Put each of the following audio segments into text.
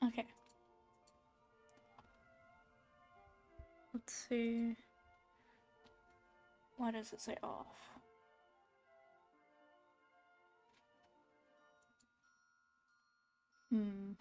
Okay. Let's see. Why does it say off? Hmm.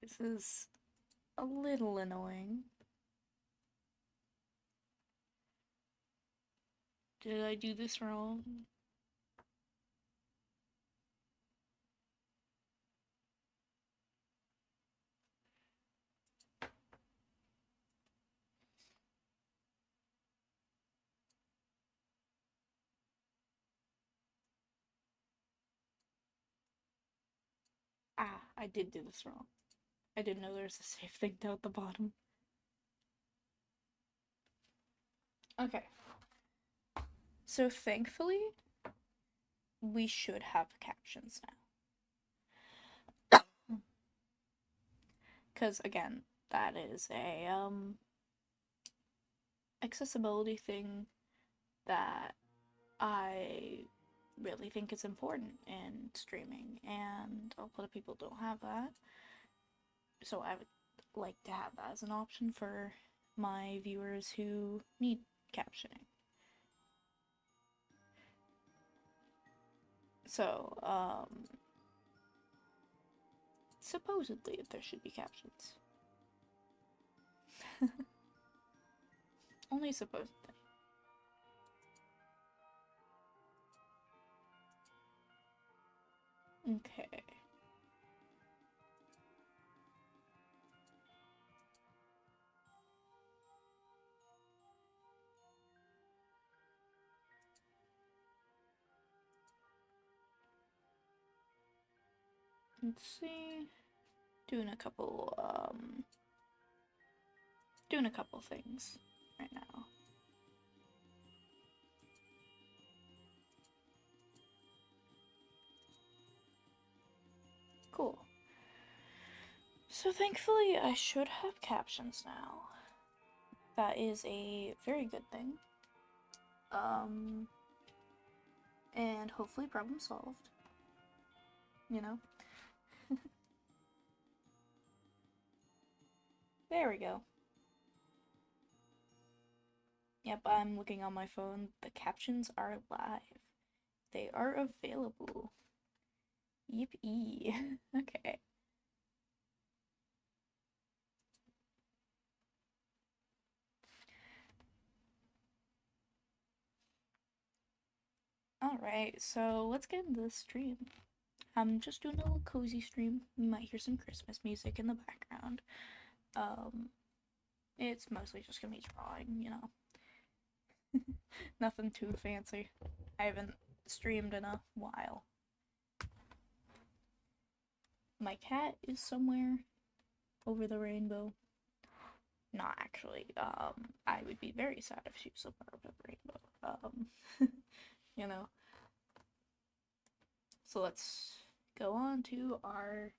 This is a little annoying. Did I do this wrong? Ah, I did do this wrong. I didn't know there was a save thing down at the bottom. Okay. So thankfully, we should have captions now. Because again, that is a accessibility thing that I really think is important in streaming, and a lot of people don't have that. So I would like to have that as an option for my viewers who need captioning. So, supposedly there should be captions. Only supposedly. Okay. Let's see. Doing a couple, doing a couple things right now. Cool. So thankfully, I should have captions now. That is a very good thing. Um, and hopefully problem solved. You know? There we go. Yep, I'm looking on my phone. The captions are live. They are available. Yippee. Okay. Alright, so let's get into the stream. I'm just doing a little cozy stream. You might hear some Christmas music in the background. Um, it's mostly just gonna be drawing, you know. Nothing too fancy. I haven't streamed in a while. My cat is somewhere over the rainbow. Not actually. I would be very sad if she was somewhere over the rainbow. You know. So let's go on to our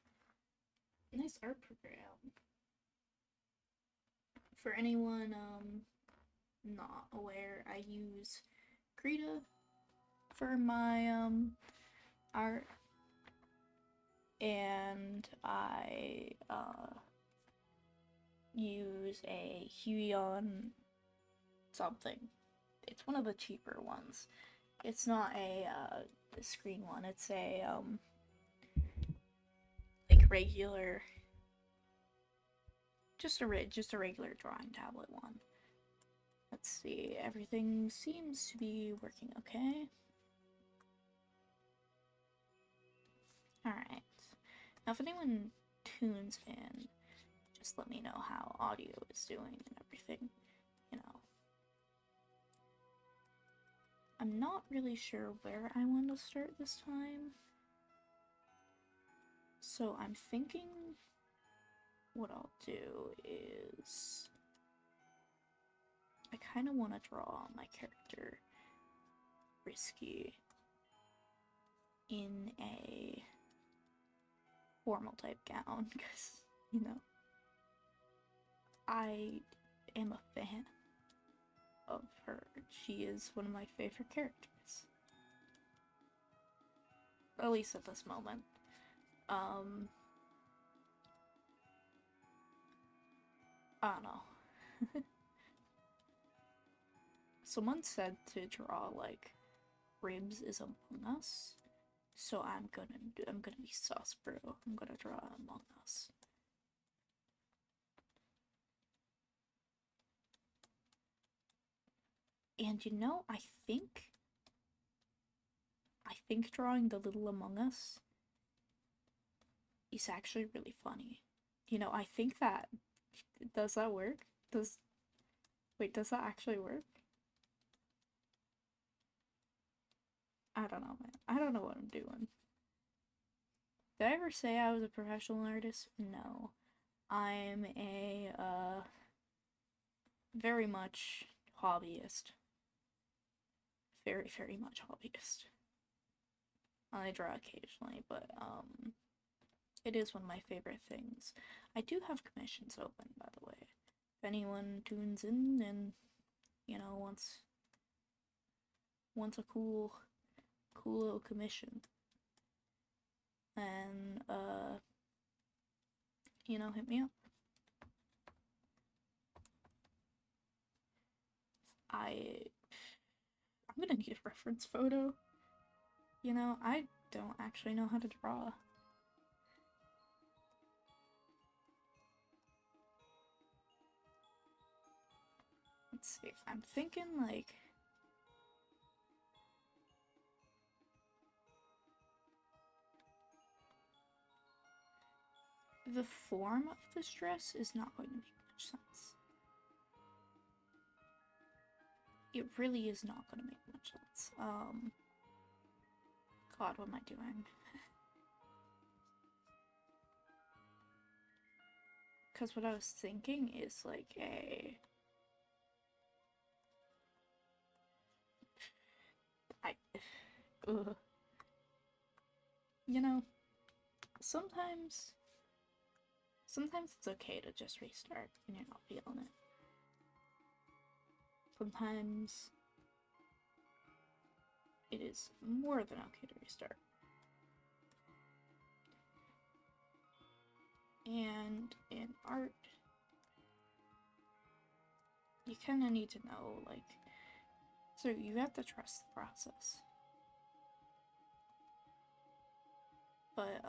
nice art program. For anyone not aware, I use Krita for my art, and I use a Huion something. It's one of the cheaper ones. It's not a screen one. It's a like regular, just a regular drawing tablet one. Let's see. Everything seems to be working okay. All right. Now, if anyone tunes in, just let me know how audio is doing and everything. You know. I'm not really sure where I want to start this time. So I'm thinking what I'll do is I kind of want to draw my character Risky in a formal type gown because, you know, I am a fan of her. She is one of my favorite characters. At least at this moment. I don't know. Someone said to draw like Ribs is Among Us, so I'm gonna be sus, bro. I'm gonna draw Among Us. And you know, I think drawing the little Among Us is actually really funny. You know, I think that does that work? Does that actually work? I don't know, man. I don't know what I'm doing. Did I ever say I was a professional artist? No. I'm a, very much hobbyist. Very, very much hobbyist. I draw occasionally, but, it is one of my favorite things. I do have commissions open, by the way. If anyone tunes in and, you know, wants a cool little commission, and you know, hit me up. I'm gonna need a reference photo. You know, I don't actually know how to draw. Let's see. I'm thinking like the form of this dress is not going to make much sense. It really is not going to make much sense. God, what am I doing? Because what I was thinking is like ugh. You know, sometimes it's okay to just restart when you're not feeling it. Sometimes it is more than okay to restart. And in art, you kind of need to know, like, so you have to trust the process. But,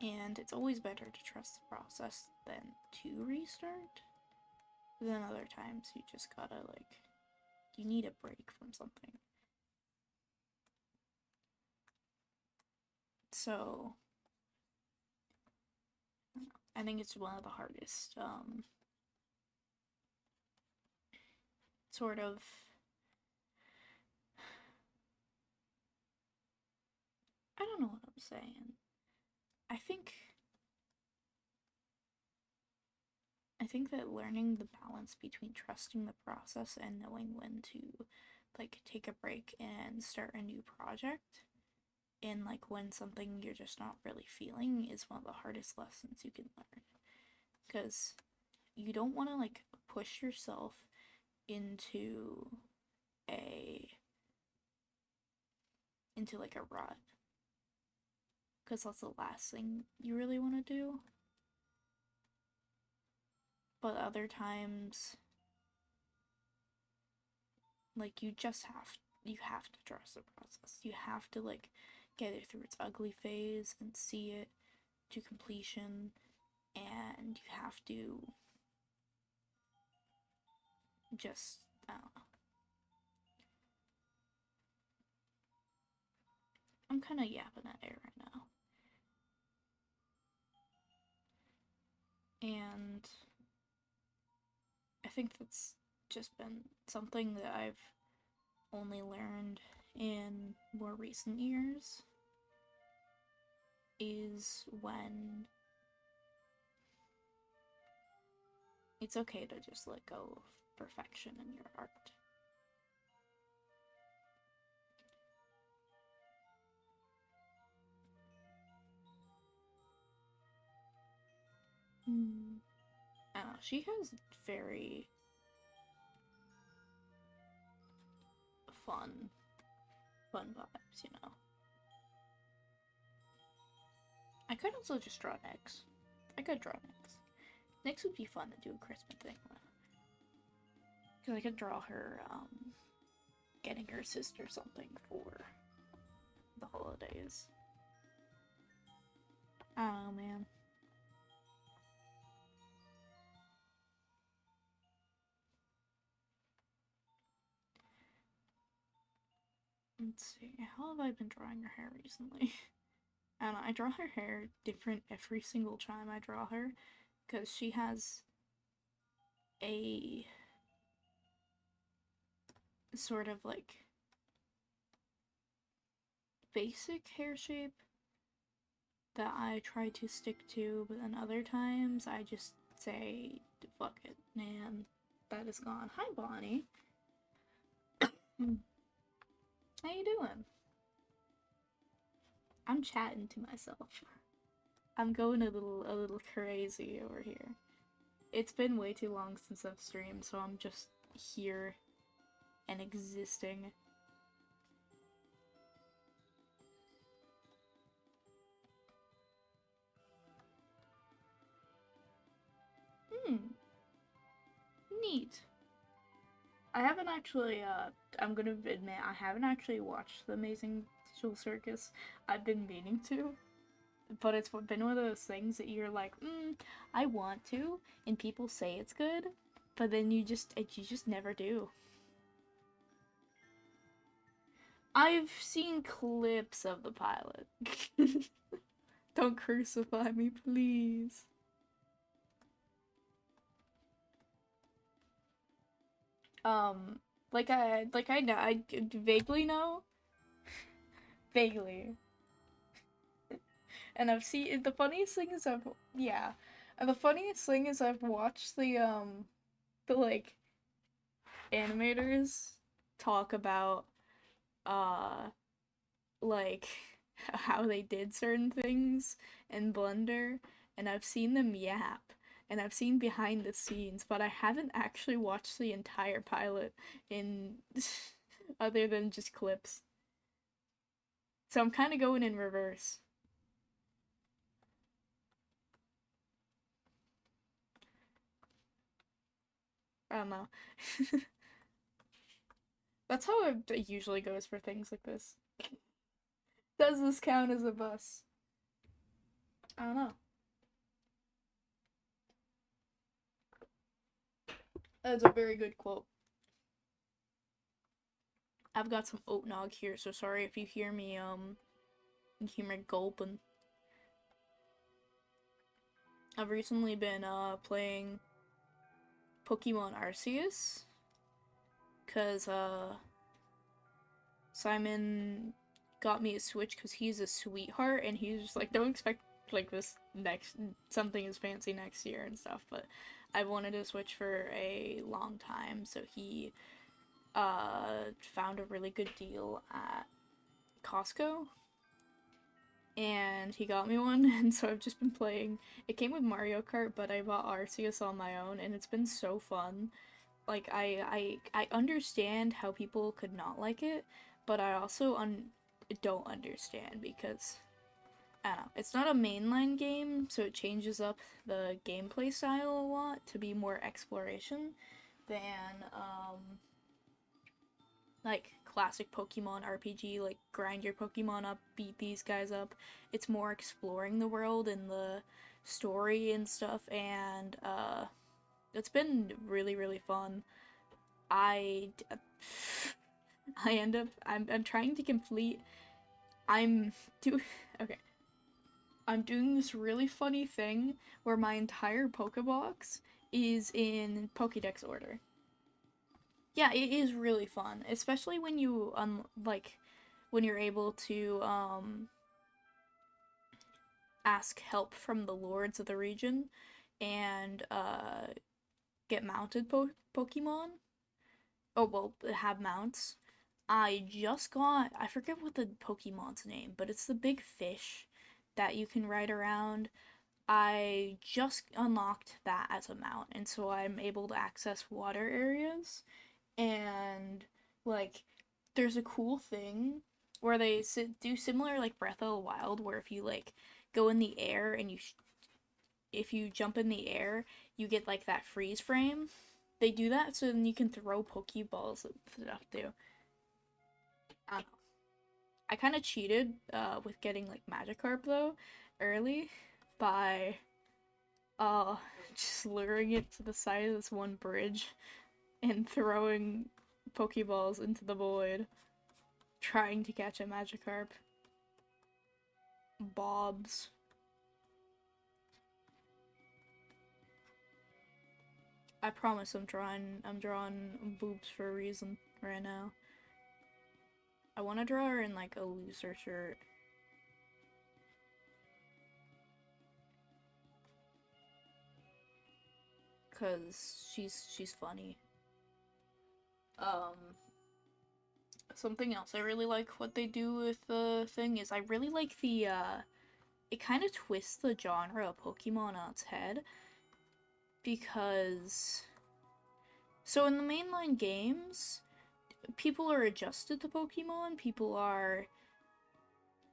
and it's always better to trust the process than to restart. Then other times you just gotta, like, you need a break from something. So, I think it's one of the hardest, sort of, I don't know what I'm saying. I think that learning the balance between trusting the process and knowing when to, like, take a break and start a new project, and, like, when something you're just not really feeling is one of the hardest lessons you can learn. Because you don't want to, like, push yourself into a into like a rut, because that's the last thing you really want to do. But other times, like, you have to trust the process. You have to, like, get it through its ugly phase and see it to completion, and you have to just, I don't know. I'm kind of yapping at air right now. And I think that's just been something that I've only learned in more recent years, is when it's okay to just let go of perfection in your art. I don't know, she has very fun vibes, you know. I could also just draw Nyx. I could draw Nyx. Nyx would be fun to do a Christmas thing with. Because I could draw her, getting her sister something for the holidays. I don't know, man. Let's see, how have I been drawing her hair recently? I don't know, I draw her hair different every single time I draw her, because she has a sort of like basic hair shape that I try to stick to, but then other times I just say, fuck it, and that is gone. Hi, Bonnie. How you doing? I'm chatting to myself. I'm going a little crazy over here. It's been way too long since I've streamed, so I'm just here and existing. Neat. I haven't actually, I'm gonna admit, I haven't actually watched The Amazing Digital Circus. I've been meaning to, but it's been one of those things that you're like, I want to, and people say it's good, but then you just never do. I've seen clips of the pilot. Don't crucify me, please. Like I know, I vaguely know, vaguely. And I've seen the funniest thing is and the funniest thing is I've watched the like animators talk about uh like how they did certain things in Blender, and I've seen them yap, and I've seen behind the scenes, but I haven't actually watched the entire pilot in other than just clips. So I'm kind of going in reverse. I don't know. That's how it usually goes for things like this. Does this count as a bus? I don't know. That's a very good quote. I've got some oat nog here, so sorry if you hear me, you hear me gulping. I've recently been, playing Pokemon Arceus, cause, Simon got me a Switch because he's a sweetheart, and he's just like, don't expect, like, this next, something as fancy next year and stuff, but I've wanted a Switch for a long time, so he, found a really good deal at Costco, and he got me one, and so I've just been playing. It came with Mario Kart, but I bought Arceus on my own, and it's been so fun. Like I understand how people could not like it, but I also don't understand because I don't know. It's not a mainline game, so it changes up the gameplay style a lot to be more exploration than like classic Pokemon RPG, like grind your Pokemon up, beat these guys up. It's more exploring the world and the story and stuff, and it's been really really fun. I I end up I'm trying to complete. I'm do okay. I'm doing this really funny thing where my entire Pokebox is in Pokédex order. Yeah, it is really fun, especially when you like when you're able to ask help from the lords of the region and get mounted Pokemon. Oh well, have mounts. I forget what the Pokemon's name, but it's the big fish that you can ride around. I just unlocked that as a mount, and so I'm able to access water areas. And, like, there's a cool thing where they do similar, like, Breath of the Wild, where if you, like, go in the air and if you jump in the air, you get, like, that freeze frame. They do that so then you can throw Pokeballs and stuff, too. I don't know. I kind of cheated with getting, like, Magikarp, though, early by uh just luring it to the side of this one bridge and throwing Pokeballs into the void, trying to catch a Magikarp. Bobs. I promise I'm drawing boobs for a reason right now. I want to draw her in like a looser shirt. Cause she's funny. Um Something else I really like what they do with the thing is I really like the it kind of twists the genre of Pokemon on its head because so in the mainline games, people are adjusted to Pokemon. People are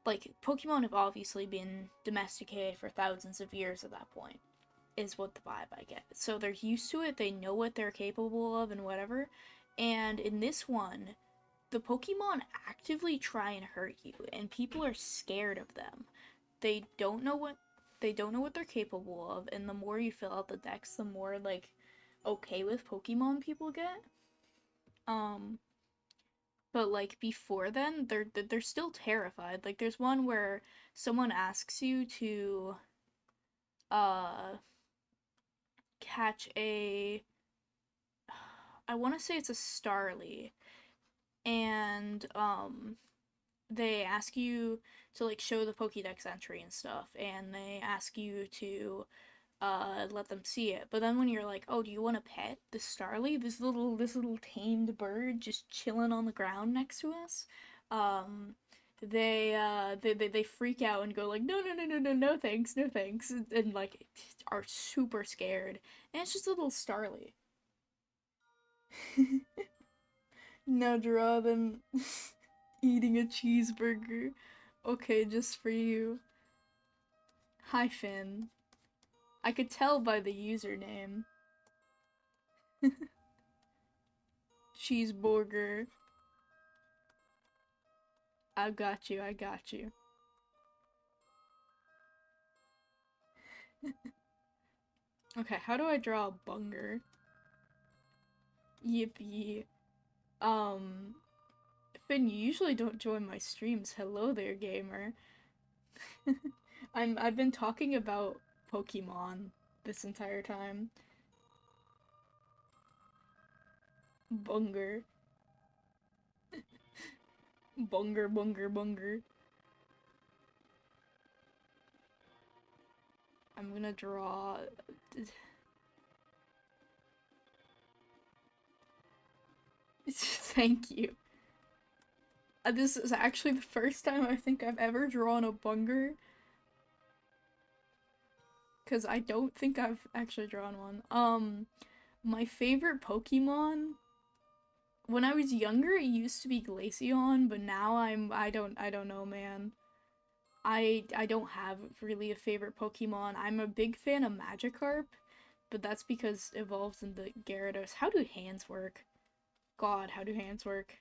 like Pokemon have obviously been domesticated for thousands of years at that point. Is what the vibe I get. So they're used to it. They know what they're capable of and whatever. And in this one, the Pokemon actively try and hurt you, and people are scared of them. They don't know what they don't know what they're capable of, and the more you fill out the decks, the more like okay with Pokemon people get. Um, but like before then, they're still terrified. Like there's one where someone asks you to uh catch a I want to say it's a Starly, and they ask you to like show the Pokédex entry and stuff, and they ask you to let them see it. But then when you're like, oh, do you want to pet the Starly, this little tamed bird just chilling on the ground next to us? Um, they freak out and go like, no no no no no no thanks no thanks, and like are super scared. And it's just a little Starly. Now draw them eating a cheeseburger. Okay, just for you. Hi, Finn. I could tell by the username. Cheeseburger. I got you, I got you. Okay, how do I draw a bunger? Yippee. Um, Finn, you usually don't join my streams. Hello there, gamer. I've been talking about Pokemon this entire time. Bunger. Bunger, bunger, bunger. I'm gonna draw. Thank you. This is actually the first time I think I've ever drawn a bunger. Because I don't think I've actually drawn one. My favorite Pokemon, when I was younger, it used to be Glaceon, but now I don't know, man. I don't have really a favorite Pokemon. I'm a big fan of Magikarp, but that's because it evolves into Gyarados. How do hands work? God, how do hands work?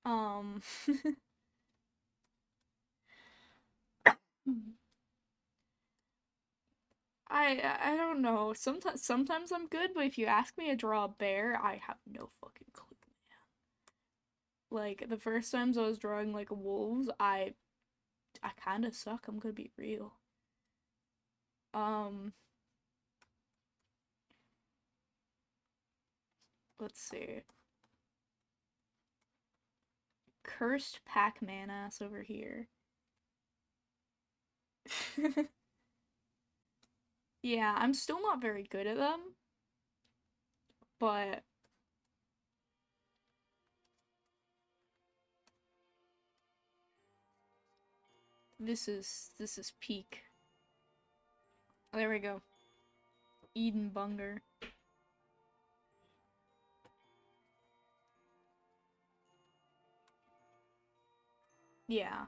um I don't know. Sometimes I'm good, but if you ask me to draw a bear, I have no fucking clue. Like the first times I was drawing like wolves, I kind of suck. I'm gonna be real. Um, let's see. Cursed Pac-Man ass over here. Yeah, I'm still not very good at them, but this is peak. There we go. Eden Bunger. Yeah.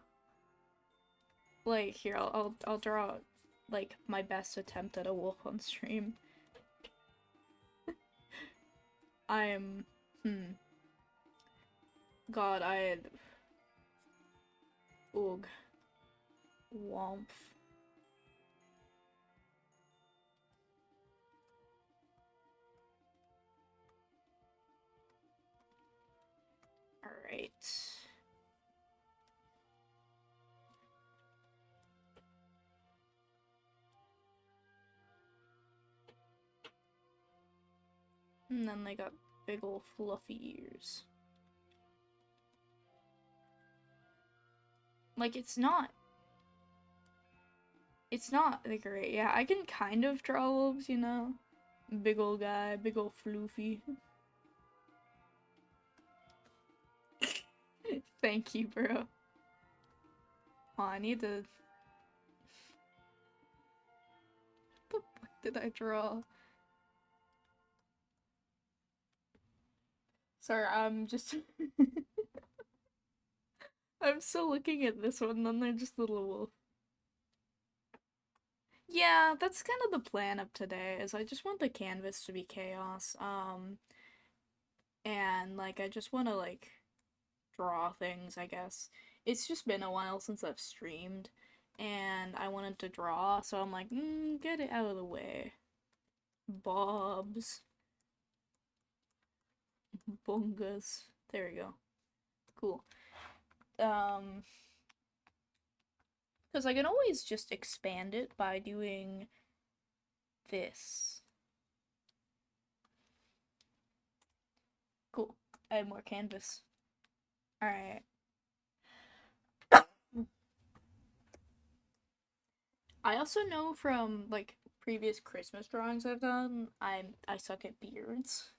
Like here, I'll draw like my best attempt at a wolf on stream. I'm God, I had Ugh. Womp. Alright. And then they got big ol' fluffy ears. Like, it's not like great. Yeah, I can kind of draw wolves, you know? Big ol' guy, big ol' floofy. Thank you, bro. Oh, I need to... What the fuck did I draw? Sorry, I'm just... I'm still looking at this one, and they're just little wolf. Yeah, that's kind of the plan of today, is I just want the canvas to be chaos. And, like, I just want to, like, draw things, I guess. It's just been a while since I've streamed, and I wanted to draw, so I'm like, get it out of the way. Bobs. Bungas. There we go. Cool. Because I can always just expand it by doing this. Cool. I have more canvas. Alright. I also know from, like, previous Christmas drawings I've done, I suck at beards.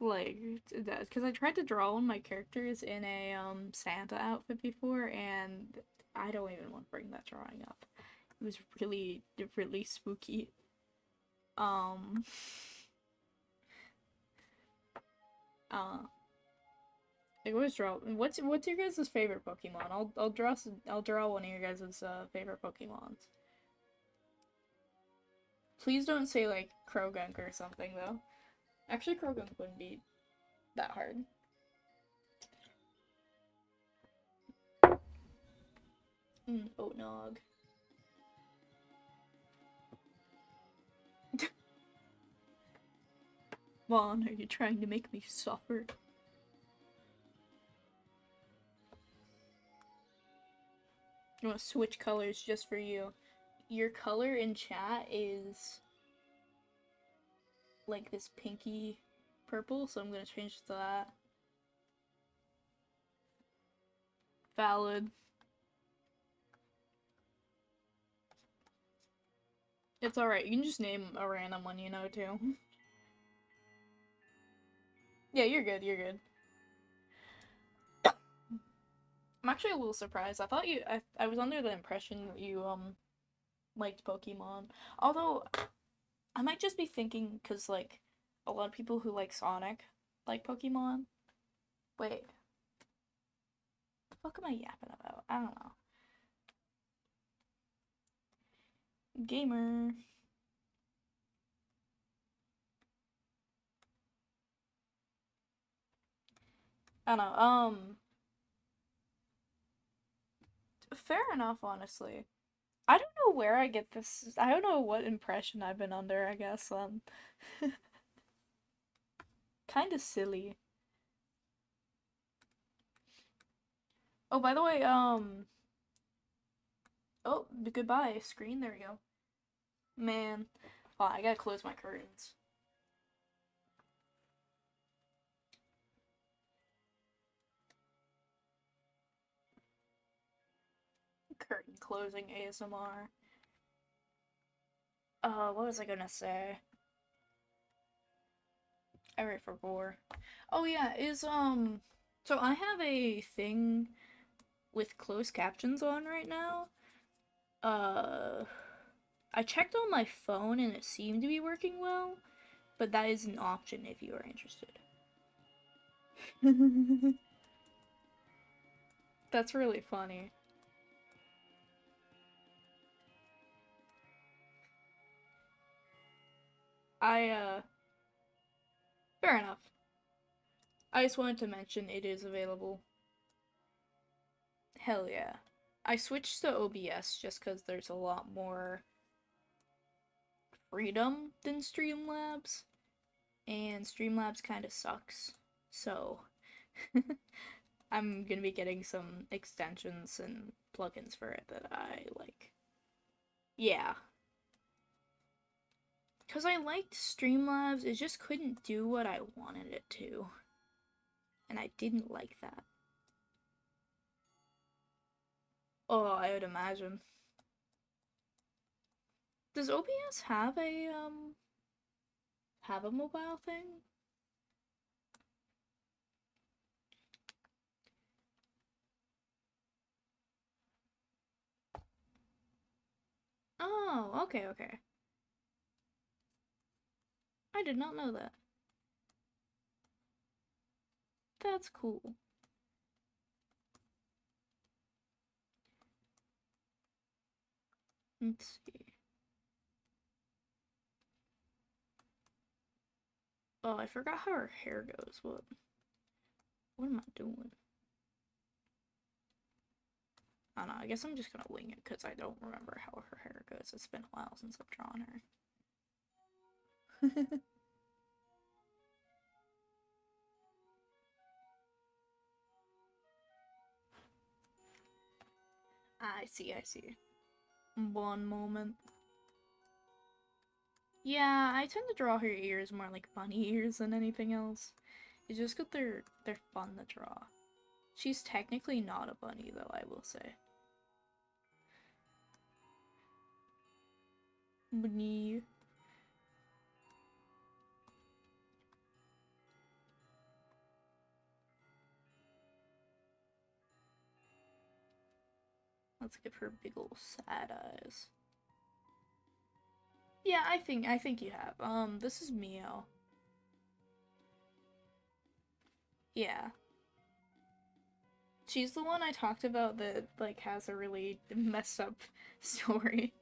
Like, because I tried to draw one of my characters in a, Santa outfit before, and I don't even want to bring that drawing up. It was really, really spooky. Um, uh, I always draw. What's your guys' favorite Pokemon? I'll draw one of your guys' favorite Pokemons. Please don't say like Krogunk or something though. Actually, Krogunk wouldn't be that hard. Oatnog. Vaughn, are you trying to make me suffer? You want to switch colors just for you. Your color in chat is like this pinky purple, so I'm gonna change to that. Valid. It's alright, you can just name a random one you know too. Yeah, you're good, you're good. I'm actually a little surprised. I thought I was under the impression that you liked Pokemon. Although I might just be thinking because like a lot of people who like Sonic like Pokemon. Wait, the fuck am I yapping about? I don't know. Gamer. I don't know. Fair enough, honestly. I don't know where I get this. I don't know what impression I've been under, I guess. Kind of silly. Oh, by the way, oh, goodbye, screen. There we go. Man, oh, I gotta close my curtains. Curtain closing ASMR. What was I gonna say? I wait for gore. Oh yeah, so I have a thing with closed captions on right now. Uh, I checked on my phone and it seemed to be working well, but that is an option if you are interested. That's really funny. I, fair enough. I just wanted to mention it is available. Hell yeah. I switched to OBS just because there's a lot more freedom than Streamlabs, and Streamlabs kind of sucks. So, I'm gonna be getting some extensions and plugins for it that I like. Yeah. Because I liked Streamlabs, it just couldn't do what I wanted it to. And I didn't like that. Oh, I would imagine. Does OBS have a mobile thing? Oh, okay, okay. I did not know that. That's cool. Let's see. Oh, I forgot how her hair goes. What am I doing? I don't know. I guess I'm just gonna wing it because I don't remember how her hair goes. It's been a while since I've drawn her. I see, I see. One moment. Yeah, I tend to draw her ears more like bunny ears than anything else. It's just because they're fun to draw. She's technically not a bunny though, I will say. Bunny. Let's give her big ol' sad eyes. Yeah, I think you have. This is Mio. Yeah. She's the one I talked about that like has a really messed up story.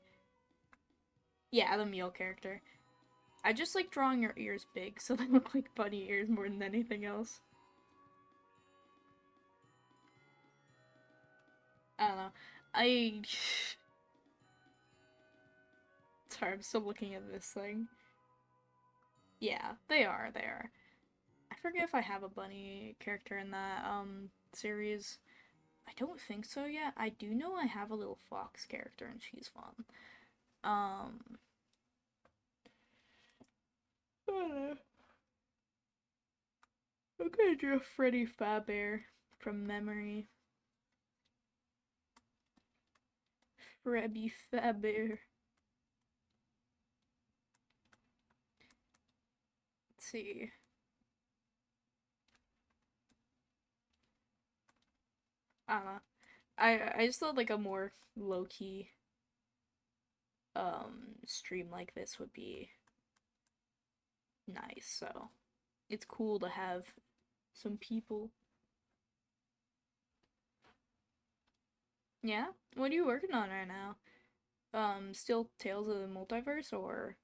Yeah, the Mio character. I just like drawing her ears big so they look like bunny ears more than anything else. I don't know. I Sorry, I'm still looking at this thing. Yeah, they are, they are. I forget if I have a bunny character in that series. I don't think so yet. I do know I have a little fox character and she's fun. Um I don't know. I'm gonna draw Freddy Fazbear from memory. Freddy Fazbear. Let's see. I don't know. I just thought like a more low key stream like this would be nice. So it's cool to have some people. Yeah? What are you working on right now? Still Tales of the Multiverse or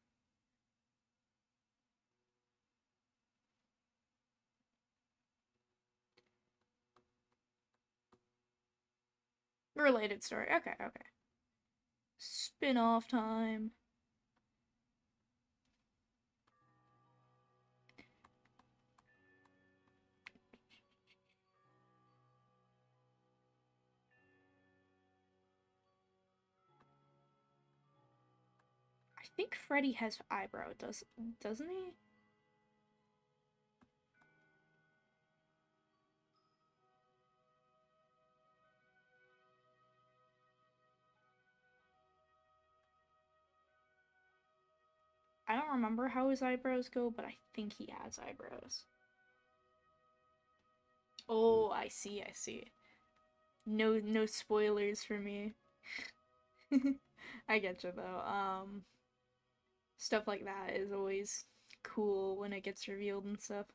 related story? Okay, okay. Spin-off time. I think Freddy has eyebrow, doesn't he? I don't remember how his eyebrows go, but I think he has eyebrows. Oh, I see, I see. No spoilers for me. I get you though. Stuff like that is always cool when it gets revealed and stuff.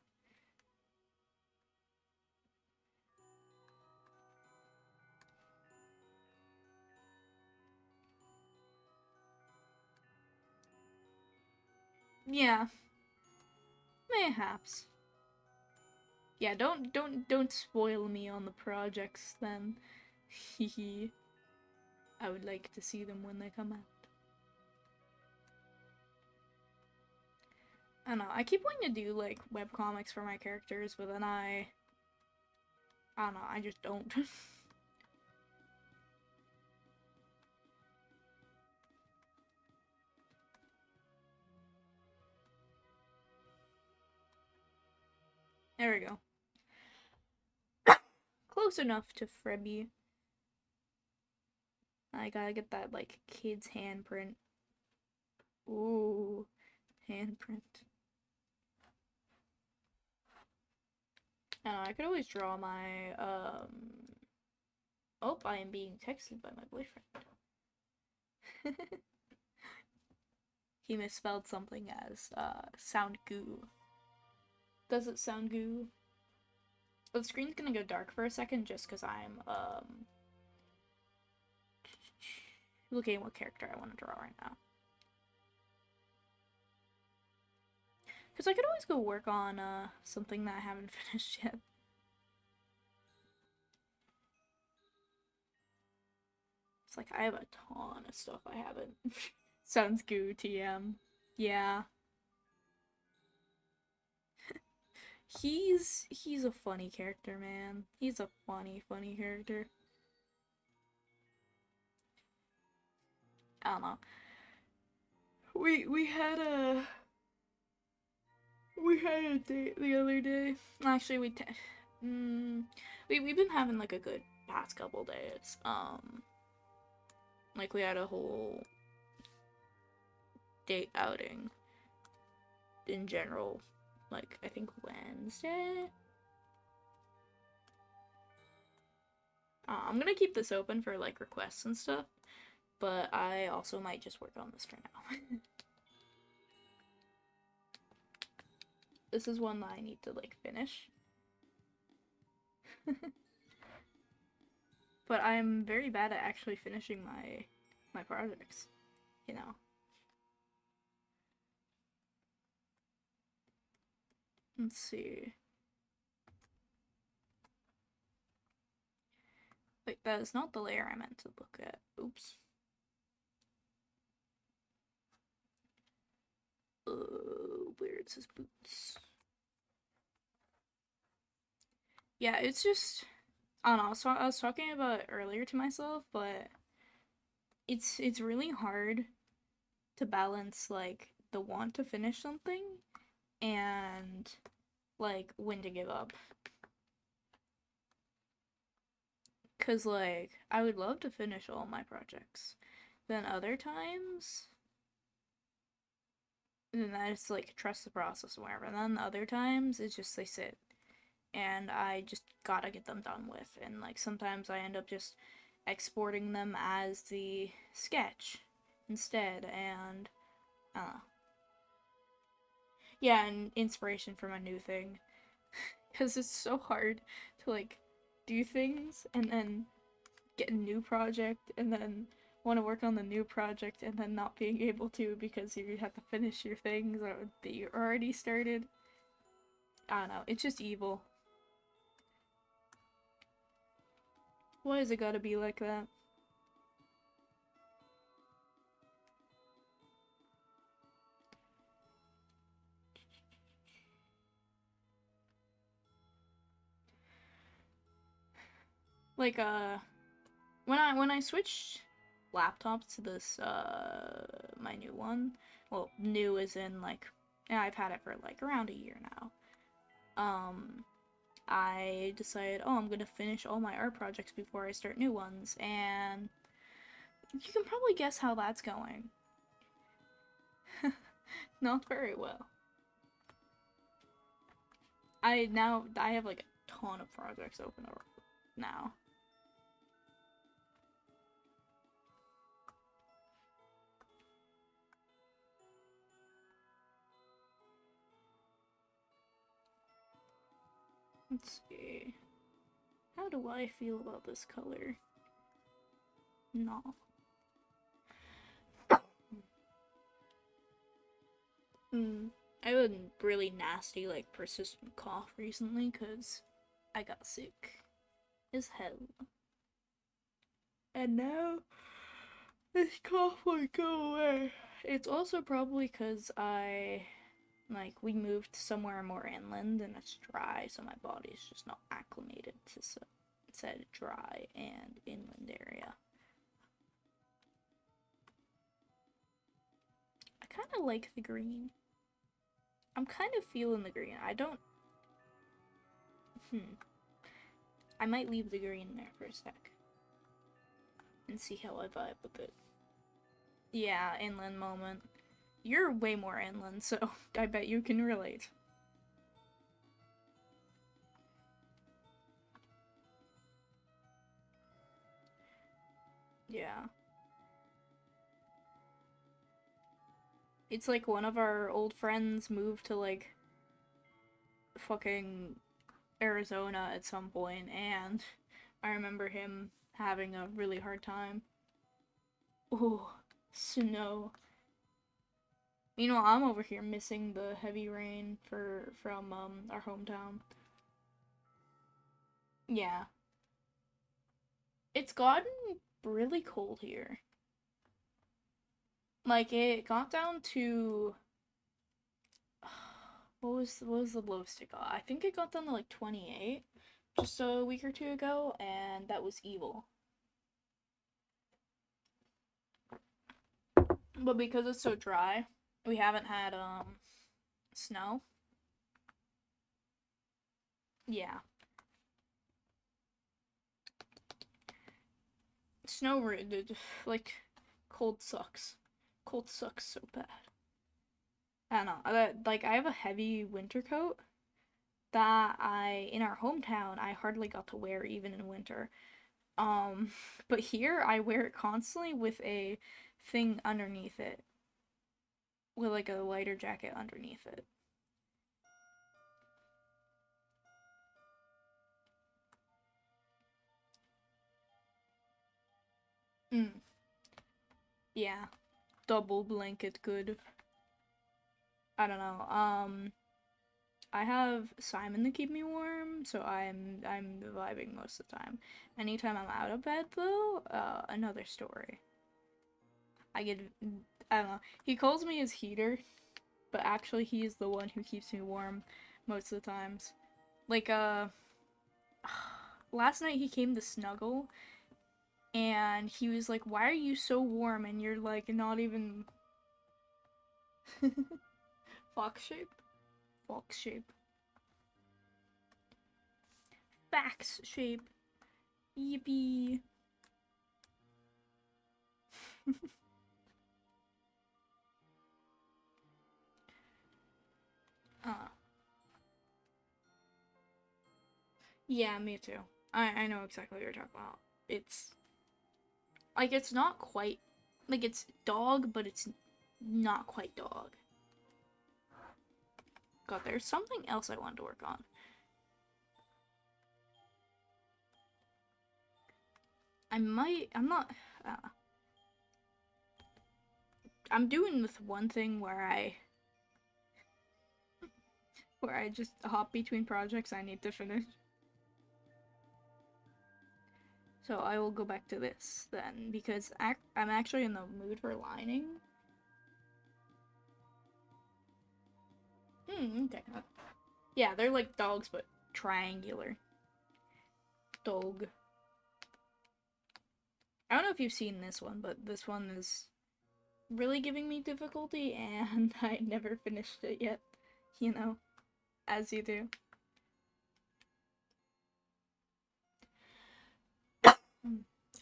Yeah, mayhaps. Yeah, don't spoil me on the projects then. Hehe. I would like to see them when they come out. I don't know. I keep wanting to do like webcomics for my characters, but then I don't know, I just don't. There we go. Close enough to Frebby. I gotta get that like kid's handprint. Ooh, handprint. I could always draw my Oh, I am being texted by my boyfriend. He misspelled something as sound goo. Does it sound goo? Oh, the screen's gonna go dark for a second just because I'm looking at what character I want to draw right now. Because I could always go work on something that I haven't finished yet. It's like I have a ton of stuff I haven't. Sounds goo, TM. Yeah. He's a funny character, man. He's a funny character. I don't know. We had a date the other day. Actually, we've been having like a good past couple days. Like we had a whole date outing in general. Like I think Wednesday. I'm gonna keep this open for like requests and stuff, but I also might just work on this for now. This is one that I need to like finish. But I'm very bad at actually finishing my projects, you know. Let's see. Wait, that is not the layer I meant to look at. Oops. Where it says boots. Yeah, it's just I don't know. So I was talking about it earlier to myself, but it's really hard to balance like the want to finish something and like when to give up. Cause like I would love to finish all my projects. Then other times then I just like trust the process or whatever. And then other times it's just they sit and I just gotta get them done with. And like sometimes I end up just exporting them as the sketch instead, and yeah, and inspiration for my new thing. Because it's so hard to, like, do things and then get a new project and then want to work on the new project and then not being able to because you have to finish your things that you already started. I don't know, it's just evil. Why is it gotta be like that? Like, when I switched laptops to this, my new one, well, new as in, like, yeah, I've had it for, like, around a year now. I decided, oh, I'm gonna finish all my art projects before I start new ones, and you can probably guess how that's going. Not very well. I have like a ton of projects open now. Let's see. How do I feel about this color? No. I had a really nasty, like, persistent cough recently because I got sick as hell. And now this cough won't go away. It's also probably because we moved somewhere more inland and it's dry, so my body's just not acclimated to said dry and inland area. I kind of like the green. I'm kind of feeling the green. I don't... I might leave the green there for a sec. And see how I vibe with it. Yeah, inland moment. You're way more inland, so I bet you can relate. Yeah. It's like one of our old friends moved to, like, fucking Arizona at some point, and I remember him having a really hard time. Ooh, snow. Meanwhile, I'm over here missing the heavy rain from our hometown. Yeah. It's gotten really cold here. Like, it got down to... what was the lowest it got? I think it got down to, like, 28 just a week or two ago, and that was evil. But because it's so dry, we haven't had, snow. Yeah. Snow, like, cold sucks. Cold sucks so bad. I don't know. Like, I have a heavy winter coat that in our hometown, I hardly got to wear even in winter. But here I wear it constantly with a thing underneath it. With, like, a lighter jacket underneath it. Yeah. Double blanket good. I don't know. I have Simon to keep me warm, so I'm vibing most of the time. Anytime I'm out of bed, though, another story. I don't know. He calls me his heater, but actually he's the one who keeps me warm most of the times. Like, last night he came to snuggle, and he was like, "Why are you so warm?" And you're like, not even... Fox shape? Fox shape. Fax shape. Yippee. uh. Yeah, me too. I know exactly what you're talking about. It's... like, it's not quite Like, it's dog, but it's not quite dog. God, there's something else I wanted to work on. I'm not, I'm doing this one thing where I just hop between projects I need to finish. So I will go back to this then, because I'm actually in the mood for lining. Okay. Yeah, they're like dogs, but triangular. Dog. I don't know if you've seen this one, but this one is really giving me difficulty, and I never finished it yet. You know, as you do.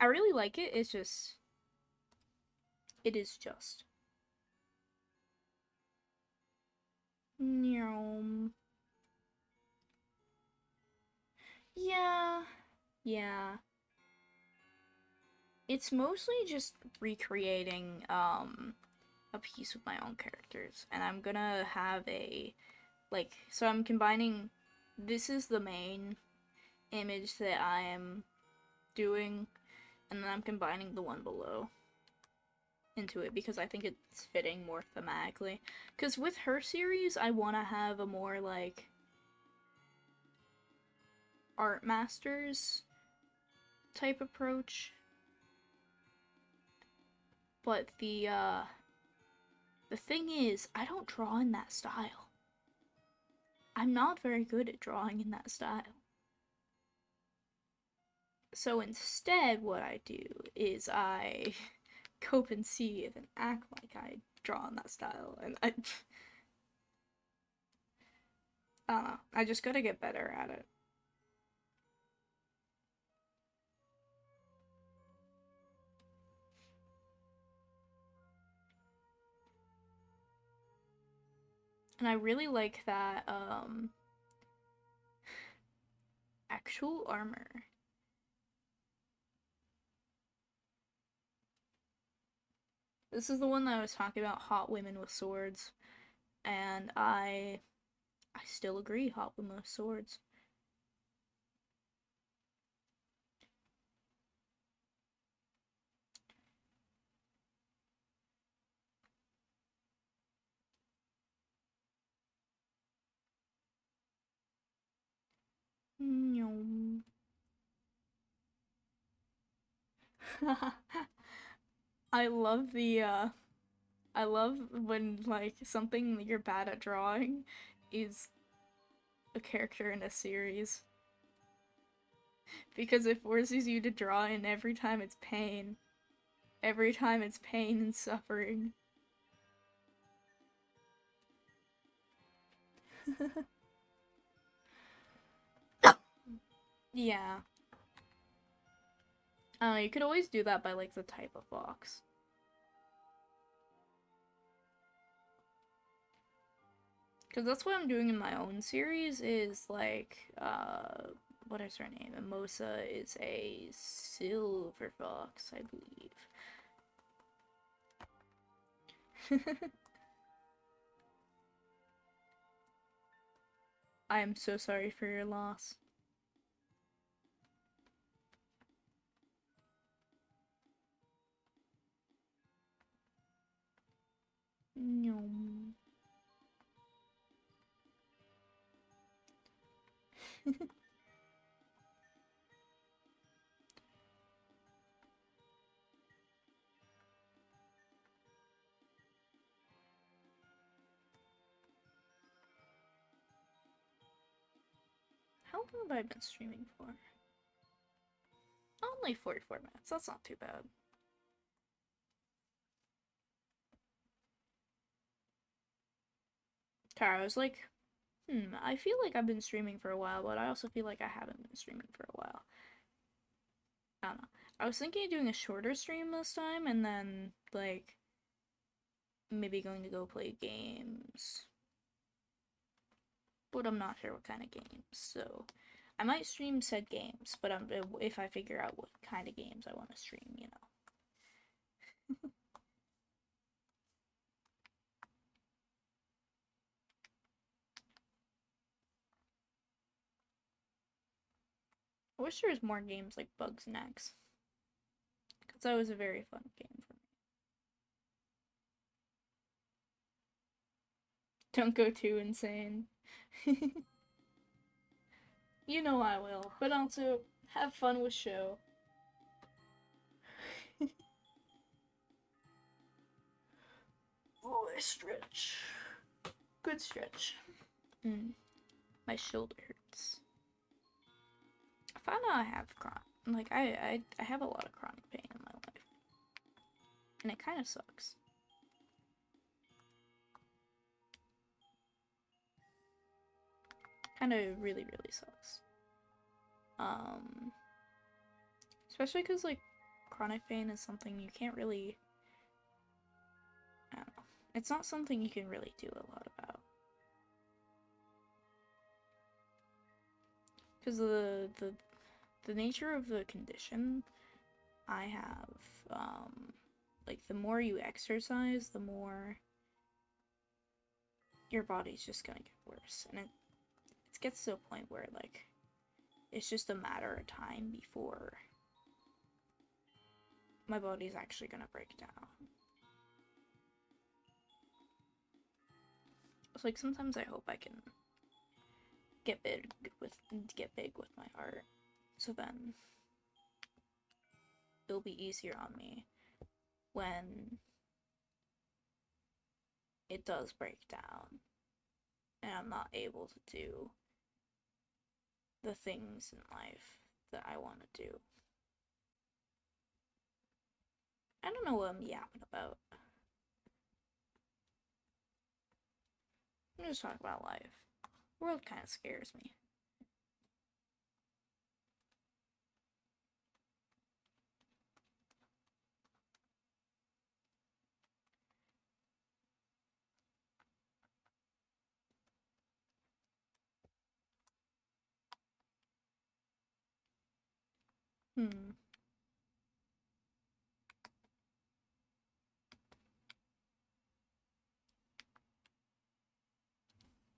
I really like it, it's just... It is just. Nyom. Yeah. Yeah. It's mostly just recreating, a piece with my own characters. And I'm gonna have like, so I'm combining, this is the main image that I am doing, and then I'm combining the one below into it because I think it's fitting more thematically. Because with her series, I want to have a more, like, art masters type approach. But the thing is, I don't draw in that style. I'm not very good at drawing in that style. So instead, what I do is I cope and seethe and act like I draw in that style, and I don't know. I just gotta get better at it. And I really like that actual armor. This is the one that I was talking about, hot women with swords, and I still agree, hot women with swords. I love I love when, like, something that you're bad at drawing is a character in a series. Because it forces you to draw in every time it's pain. Every time it's pain and suffering. Yeah. You could always do that by, like, the type of box. Because that's what I'm doing in my own series, is, like, what is her name? Mimosa is a silver fox, I believe. I am so sorry for your loss. Nyom. How long have I been streaming for? Only 44 minutes, that's not too bad. Tara, I was like, I feel like I've been streaming for a while, but I also feel like I haven't been streaming for a while. I don't know. I was thinking of doing a shorter stream this time, and then, like, maybe going to go play games. But I'm not sure what kind of games, so I might stream said games, but if I figure out what kind of games I want to stream, you know. I wish there was more games like Bugsnax, because that was a very fun game for me. Don't go too insane. You know I will, but also have fun with show. Oh, I stretch. Good stretch. My shoulder hurts. I found out I have I have a lot of chronic pain in my life, and it kind of sucks. Kind of really sucks. Especially because like chronic pain is something you can't really. I don't know. It's not something you can really do a lot about. Because the nature of the condition I have, like the more you exercise, the more your body's just gonna get worse, and it gets to a point where like it's just a matter of time before my body's actually gonna break down. It's like sometimes I hope I can get big with my art, so then it'll be easier on me when it does break down and I'm not able to do the things in life that I want to do. I don't know what I'm yapping about. I'm just talking about life. The world kind of scares me.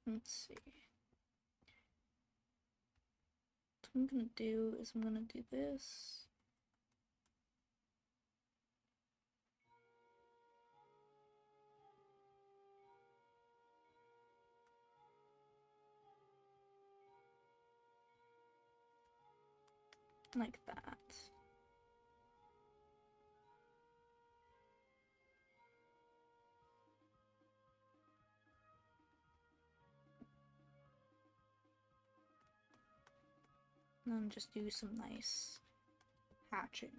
Let's see. What I'm gonna do is I'm gonna do this. Like that. And then just do some nice hatching.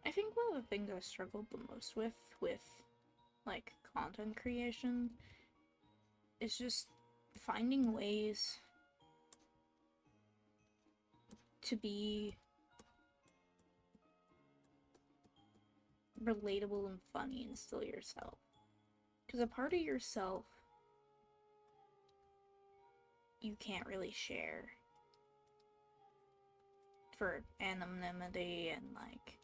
I think one of the things I struggled the most with like content creation is just finding ways to be relatable and funny and still yourself. Because a part of yourself you can't really share for anonymity and like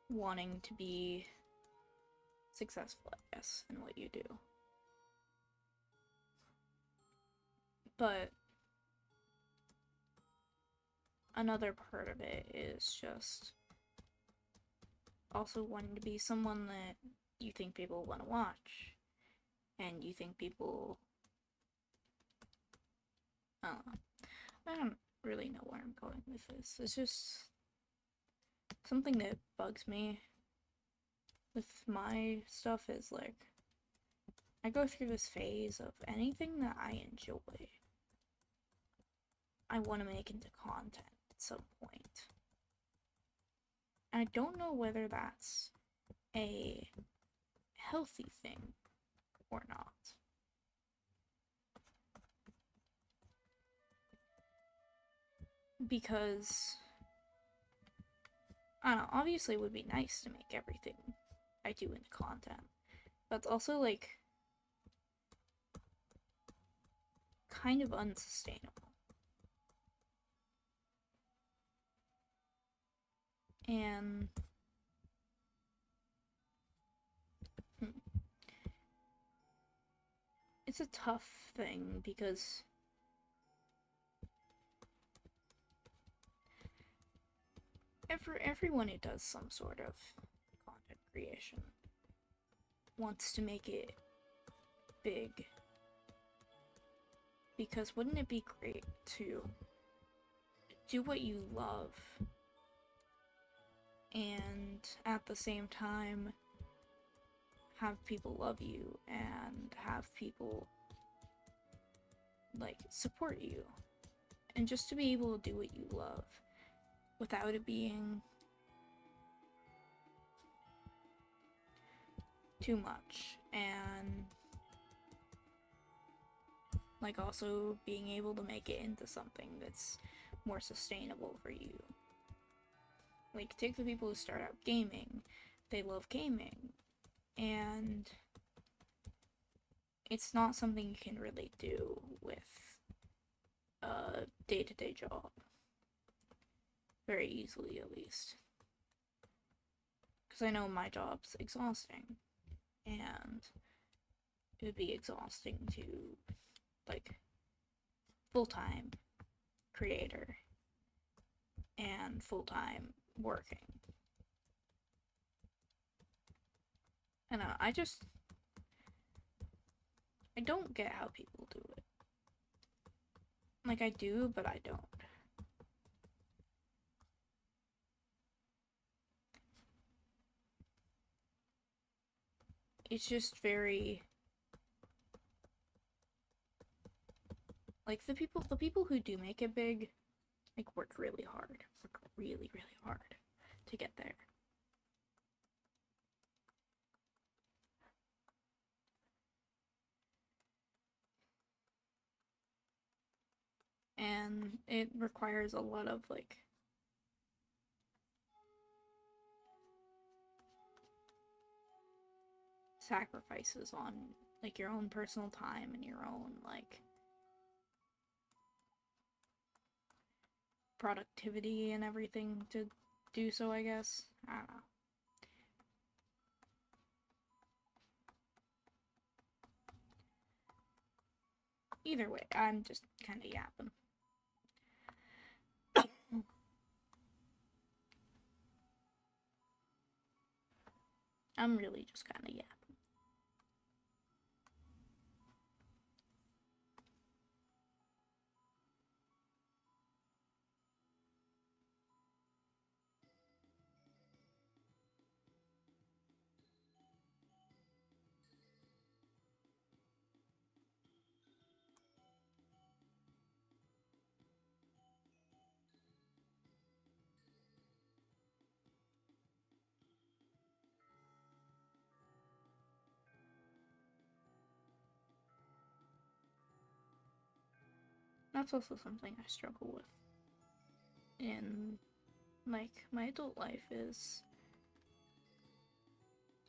wanting to be successful, I guess, in what you do. But another part of it is just also wanting to be someone that you think people want to watch, and you think people, I don't know. I don't really know where I'm going with this. It's just something that bugs me with my stuff is like, I go through this phase of anything that I enjoy, I want to make into content at some point. And I don't know whether that's a healthy thing or not. Because, I don't know, obviously it would be nice to make everything I do into content. But it's also like, kind of unsustainable. And it's a tough thing because everyone who does some sort of content creation wants to make it big. Because wouldn't it be great to do what you love and at the same time have people love you and have people like support you, and just to be able to do what you love without it being too much, and like also being able to make it into something that's more sustainable for you. Like, take the people who start out gaming. They love gaming, and it's not something you can really do with a day-to-day job. Very easily, at least. Because I know my job's exhausting, and it would be exhausting to, like, full-time creator and full-time working. And I don't get how people do it. Like, I do, but I don't. It's just very, like, the people who do make it big, like, work really hard. Work really, really hard to get there. And it requires a lot of, like, sacrifices on, like, your own personal time and your own, like, productivity and everything to do so, I guess. I don't know. Either way, I'm just kind of yapping. I'm really just kind of yapping. That's also something I struggle with in, like, my adult life, is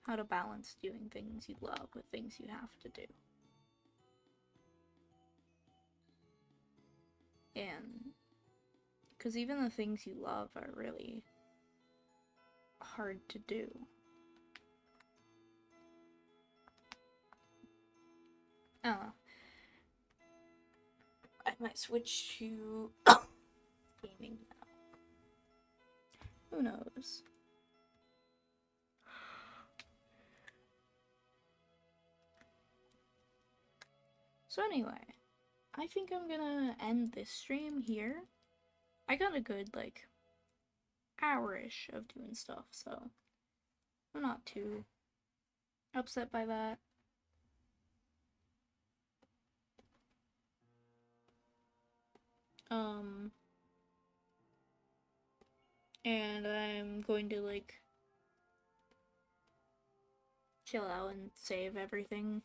how to balance doing things you love with things you have to do. And because even the things you love are really hard to do. I don't know. I might switch to gaming now. Who knows? So anyway, I think I'm gonna end this stream here. I got a good, like, hour-ish of doing stuff, so I'm not too upset by that. And I'm going to, like, chill out and save everything,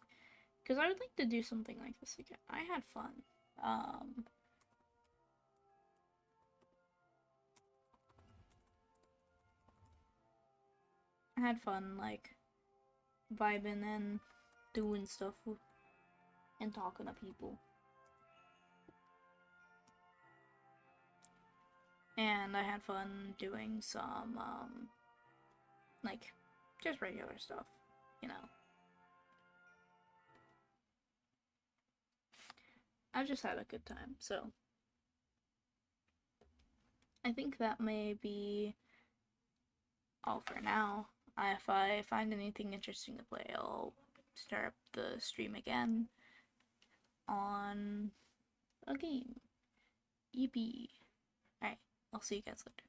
because I would like to do something like this again. I had fun. I had fun, like, vibing and doing stuff and talking to people. And I had fun doing some, like, just regular stuff, you know. I've just had a good time, so I think that may be all for now. If I find anything interesting to play, I'll start up the stream again on a game. Yippee. Alright, I'll see you guys later.